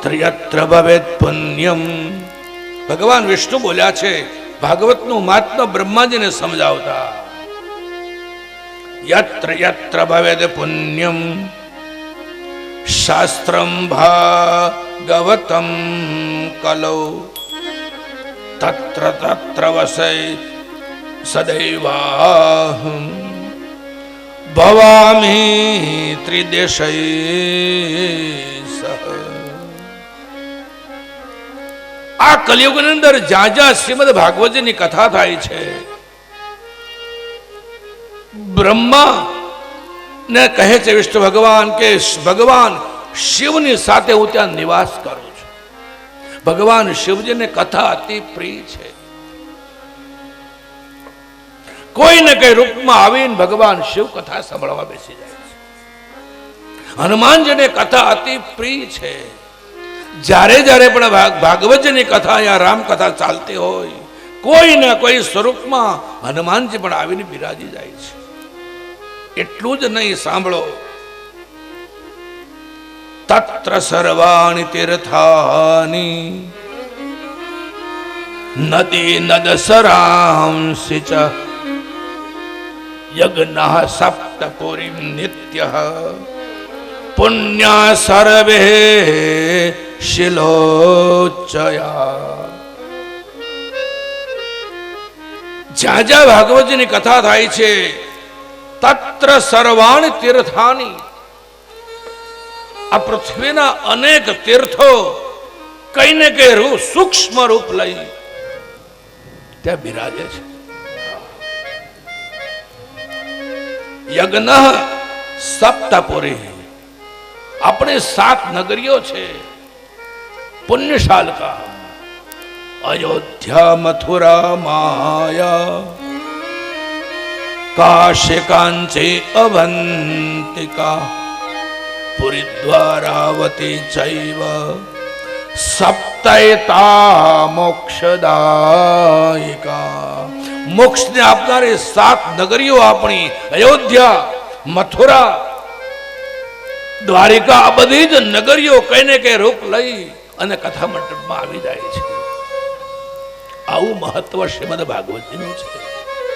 યત્ર યત્ર ભવેત પુણ્યમ, ભગવાન વિષ્ણુ બોલ્યા છે ભાગવતનું મહાત્મ્ય બ્રહ્માજીને સમજાવતા. યત્ર યત્ર ભવેદ પુણ્યમ શાસ્ત્રમ ભાગવતમ કલૌ તત્ર તત્ર વસૈ સદૈવાહમ ભવામિ ત્રિદેશૈ સહ. આ કલિયુગની અંદર જ્યાં જ્યાં શ્રીમદ ભાગવતજીની કથા થાય છે, બ્રહ્મા ને કહે છે વિષ્ણુ ભગવાન કે ભગવાન શિવની સાથે હું ત્યાં નિવાસ કરું છું. ભગવાન શિવજીને કથા અતિ પ્રિય છે. કોઈને કઈ રૂપમાં આવીને ભગવાન શિવ કથા સાંભળવા બેસી જાય છે. હનુમાનજીને કથા અતિ પ્રિય છે. જ્યારે જ્યારે પણ ભાગવતજીની કથા યા રામ કથા ચાલતી હોય, કોઈ ને કોઈ સ્વરૂપમાં હનુમાનજી પણ આવીને બિરાજી જાય છે. એટલું જ નહીં, સાંભળો, તત્ર સર્વાણિ તીર્થાની નદી નદ સરાંસી ચ યજ્ઞઃ સપ્તપુરીમ નિત્યઃ પુણ્યા સર્વે શિલોચયા. જ્યાં જ્યાં ભાગવતજીની કથા થાય છે, તત્ર સર્વાણિ તીર્થાની, આ પૃથ્વીના અનેક તીર્થો કઈ ને કઈ રૂપ, સૂક્ષ્મ રૂપ લઈ ત્યાં બિરાજે છે. યજ્ઞ સપ્તપુરી, આપણે 7 નગરીઓ છે. પુણ્યશાલકા અયોધ્યા મથુરા માયા કાશી કાંચી અવંતિકા પુરી દ્વારાવતી ચૈવ સપ્તૈતા મોક્ષદાયિકા. મોક્ષને આપનારી 7 નગરીઓ આપણી અયોધ્યા, મથુરા, દ્વારિકા, આ બધી જ નગરીઓ કઈ ને કઈ રૂપ લઈ અને કથા મંડપમાં આવી જાય છે. આવું મહત્વ શ્રીમદ ભાગવતજીનું છે.